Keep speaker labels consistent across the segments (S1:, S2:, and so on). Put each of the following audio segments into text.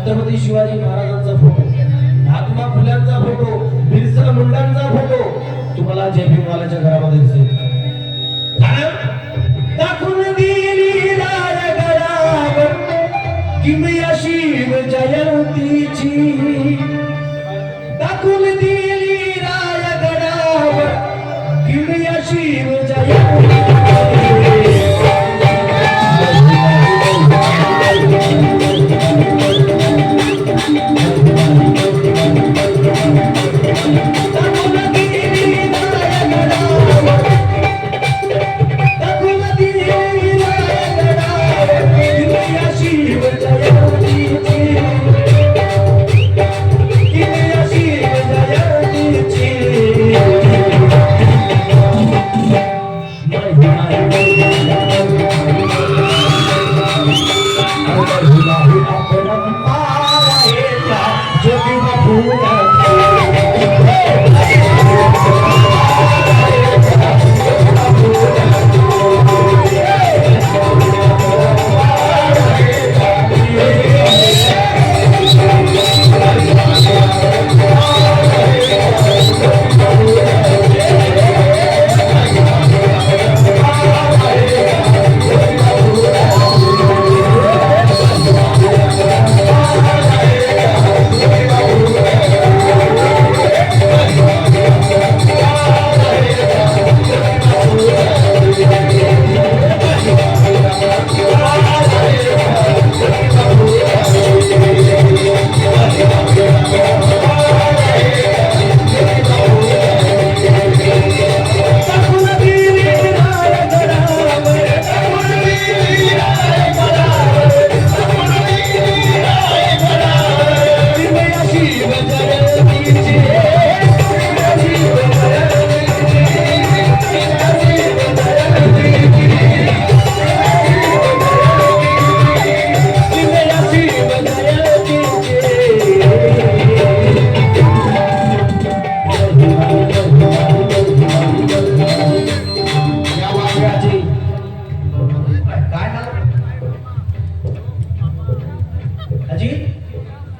S1: छत्रपती शिवाजी महाराजांचा फोटो, महात्मा फुल्यांचा फोटो, बिरसा मुंडांचा फोटो तुम्हाला जय भीमवाल्याच्या घरामध्ये दिसेल. दाखवून दिली रायगडावर किमया शिव जयंतीची, दाखवून दिली रायगडावर किमया शिव जयंतीची.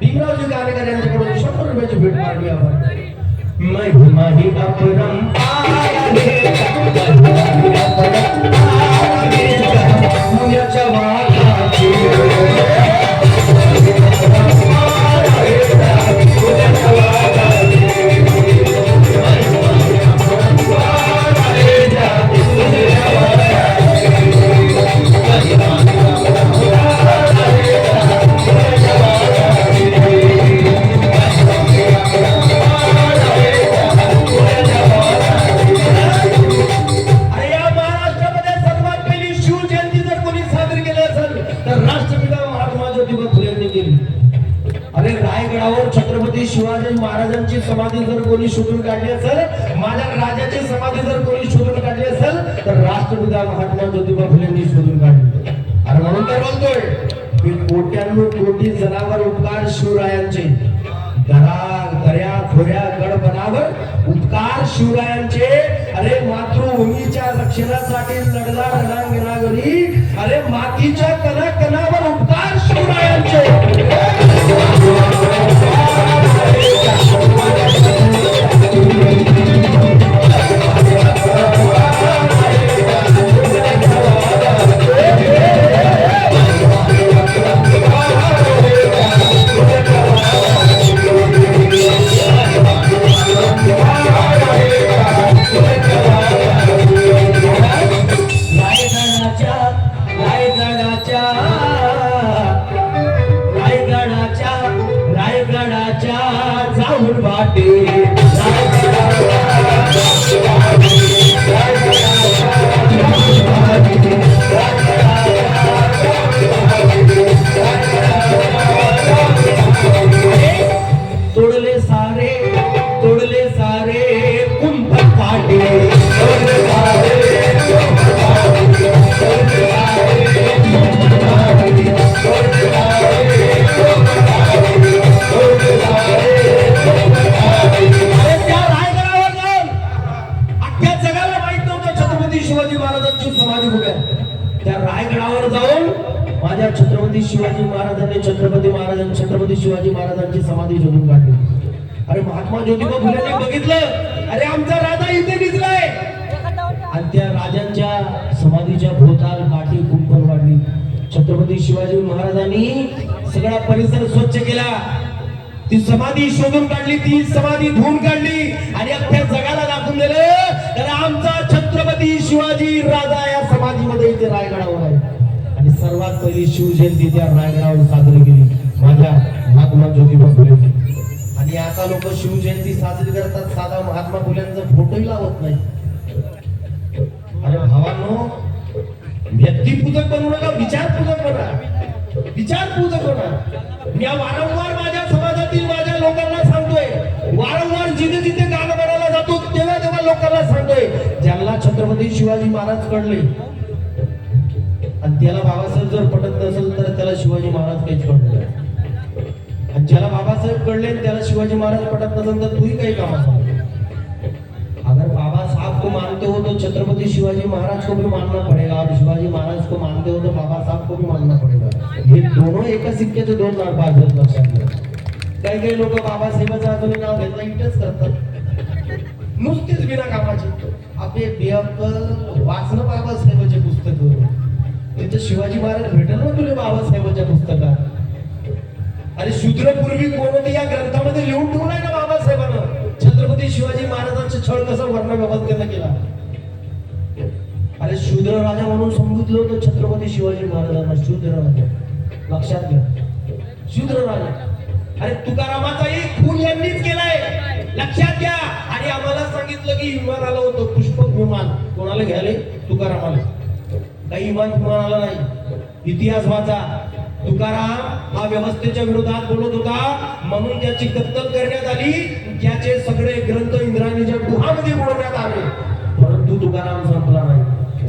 S1: भीमरावजी गाणेकर यांच्याकडून 100 रुपयाची भेट मारली आपण. महिमा ही अपरंपार पुण्याच्या वाघाची छत्रपती शिवाजी महाराजांची समाधी जर कोणी शोधून काढली असेल, माझ्या राजाची समाधी जर कोणी शोधून काढली असेल तर राष्ट्रपिता महात्मा ज्योतिबा फुलेंनी शोधून काढली. अरे म्हणून तर बोलतोय की कोट्यानु कोटी जनावर उपकार शिवरायांचे, दर्या खोऱ्या गडबनावर उपकार शिवरायांचे. अरे मातृभूमीच्या रक्षणासाठी लढला रणांगणावरी, अरे मातीच्या कणाकणावर उपकार शिवरायांचे. रायगडाच्या रायगडावर जाऊन माझ्या छत्रपती शिवाजी महाराजांनी छत्रपती शिवाजी महाराजांची समाधी शोधून काढली. अरे महात्मा ज्योतिबा फुलेंनी बघितलं, अरे आमचा राजा इथे दिसलाय, आणि त्या राजांच्या समाधीच्या भोवताल काठी कुंपण वाढली. छत्रपती शिवाजी महाराजांनी सगळा परिसर स्वच्छ केला, ती समाधी शोधून काढली, ती समाधी धुवून काढली आणि अख्ख्या जगाला दाखवून दिलं तर आमचा छत्रपती शिवाजी राजा या समाधीमध्ये इथे रायगडावर आहे. आणि सर्वात पहिली शिवजयंती त्या रायगडावर साजरी केली माझ्या महात्मा ज्योतिबा फुले. आणि आता लोक शिवजयंती साजरी करतात, साधा महात्मा फुलेंचा फोटोही लावत नाही. अरे भावांनो, व्यक्तिपूजक बनू नका, विचारपूजक बना, विचारपूजक बना. मी वारंवार माझ्या समाजातील माझ्या लोकांना सांगतोय, वारंवार जिथे जिथे गाणं बनायला जातो तेव्हा तेव्हा लोकांना सांगतोय, ज्यांना छत्रपती शिवाजी महाराज कळले आणि त्याला बाबासाहेब जर पटत नसेल तर त्याला शिवाजी महाराज काहीच कळत नाही. आणि ज्याला बाबासाहेब कळले त्याला शिवाजी महाराज पटत नसेल तर तूही काही कामाचा. अगर बाबा साहब को मानते हो तो छत्रपति शिवाजी महाराज को भी मानना पड़ेगा, और शिवाजी महाराज को मानते हो तो बाबा साहब को भी मानना पड़ेगा. हे दोनों एका सिक्क्याचे दोन बाजू आहेत, लक्षात घ्या. काही काही लोक बाबासाहेबांचं अजूनही नाव घेतलं इटच करतात, नुसतीच बिना कामाची. आपले बेअक्कल वाचणं बाबासाहेबांचे पुस्तक, तिथं शिवाजी महाराज भेटेल ना तुला बाबासाहेबांच्या पुस्तकात. अरे शूद्रपूर्वी कोण होते या ग्रंथामध्ये लिहून ठेवलाय ना बाबासाहेबांना. छत्रपती शिवाजी महाराजांचे छळ कसं वर्णव्यवस्थेनं केला. अरे शूद्र राजा म्हणून सांगितलं होतं छत्रपती शिवाजी महाराजांना, शूद्र राजा. लक्षात घ्या, शूद्र राजा. अरे तुकारामाचाही खून यांनीच केलाय, लक्षात घ्या. आणि आम्हाला सांगितलं की विमान आलं होतं, पुष्पक विमान. कोणाला घ्यायला? तुकारामाला. काही विमान आलं नाही. इतिहास वाचा. तुकाराम हा व्यवस्थेच्या विरोधात बोलत होता म्हणून त्याची कत्तल करण्यात आली, त्याचे सगळे ग्रंथ इंद्रायणीच्या गुहामध्ये बुडवण्यात आले. परंतु तुकाराम संपला नाही,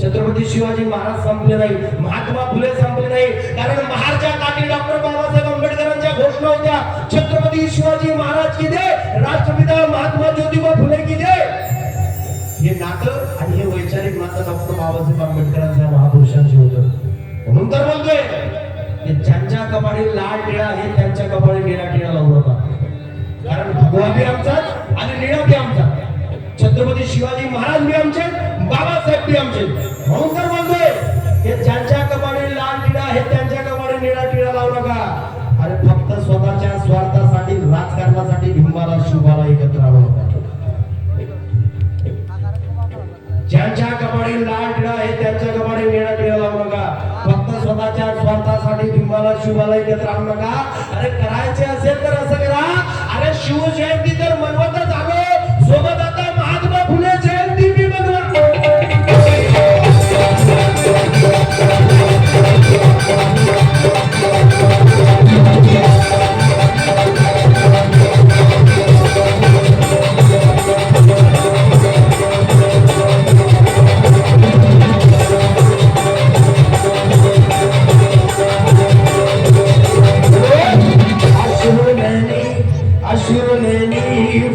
S1: छत्रपती शिवाजी महाराज संपले नाही, महात्मा फुले संपले नाही. कारण महारच्या काठी डॉक्टर बाबासाहेब आंबेडकरांच्या घोषणा होत्या, छत्रपती शिवाजी महाराज की जय, राष्ट्रपिता महात्मा ज्योतिबा फुले की जय. हे नातं आणि हे वैचारिक नातं डॉक्टर बाबासाहेब आंबेडकरांच्या महापुरुषांशी होतं. म्हणून तर बोलतोय, ज्यांच्या कपाळी लाल टिळा आहे त्यांच्या कपाळी निळा टिळा लावू नका. कारण भगवा बी आमचाच आणि निळा बी आमचा, छत्रपती शिवाजी महाराज बी आमचे, बाबासाहेब बी आमचे. म्हणून तर बोलतोय, ज्यांच्या कपाळी लाल टिळा आहे त्यांच्या कपाळी निळा टिळा लावू नका. अरे फक्त स्वतःच्या स्वार्थासाठी, राजकारणासाठी भिंबाला शिवबाला एकत्र आणू नका. ज्यांच्या कपाळी लाल टिळा आहे त्यांच्या कपाळी निळा टिळा लावू नका. फक्त स्वतःच्या स्वार्थासाठी बिंबाला शिवाला एकत्र आणू नका. अरे करायचे असेल तर असं करा. अरे शिवजयंती तर मनवतच आलो, सोबत आता महात्मा फुले जयंती बी बनवा.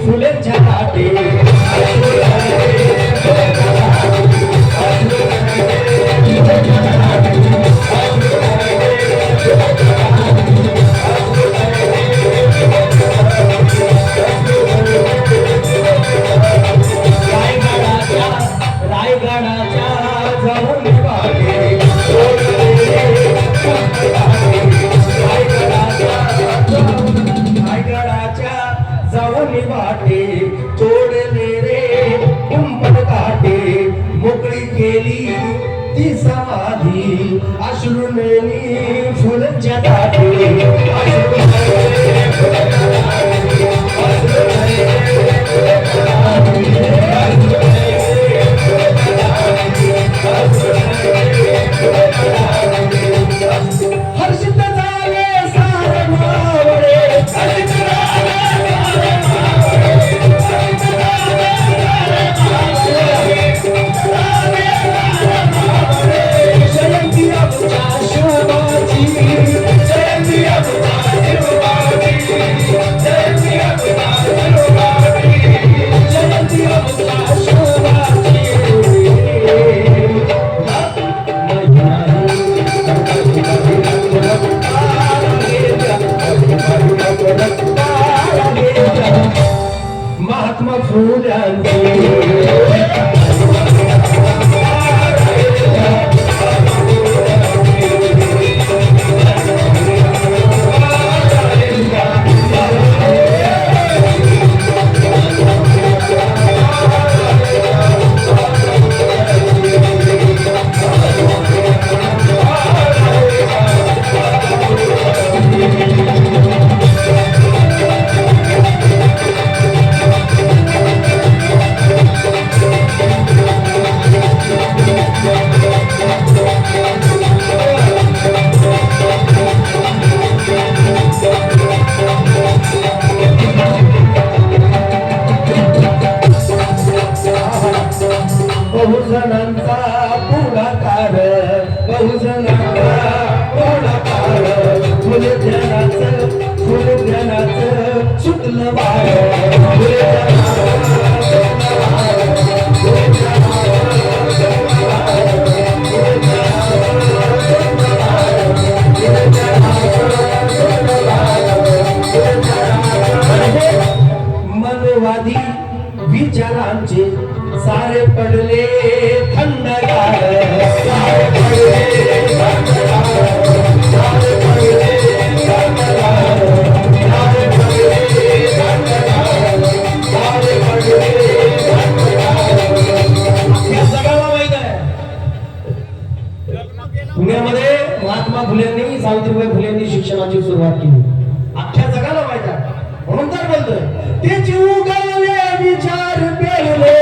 S1: फुलेंच्या काठी रायगडाच्या जाऊन जाऊन वाटे तोडले रे कुंपण काटे, मोकळी केली ती समाधी अश्रुनेनी फुलांच्या काठी. हर्षित झाले सारे मावळे, हर्षित जयंती फुले ध्यानाचं फुले ध्यानाचं सुटलं वार फुले ध्यानाचं सुटलं वार फुले ध्यानाचं सुटलं वार फुले ध्यानाचं सुटलं वार फुले ध्यानाचं सुटलं वार फुले ध्यानाचं मनवादी विचारांचे सारे पडले थंडगार सारे पडले थंडगार सारे पडले थंडगार सारे पडले थंडगार सारे पडले थंडगार या सगळ्याला माहित आहे पुण्यामध्ये महात्मा फुलेंनी सावित्रीबाई फुलेंनी शिक्षणाची सुरुवात केली अख्ख्या जगाला माहित आहे म्हणून तर बोलतोय ते जीव गाले विचार पेरले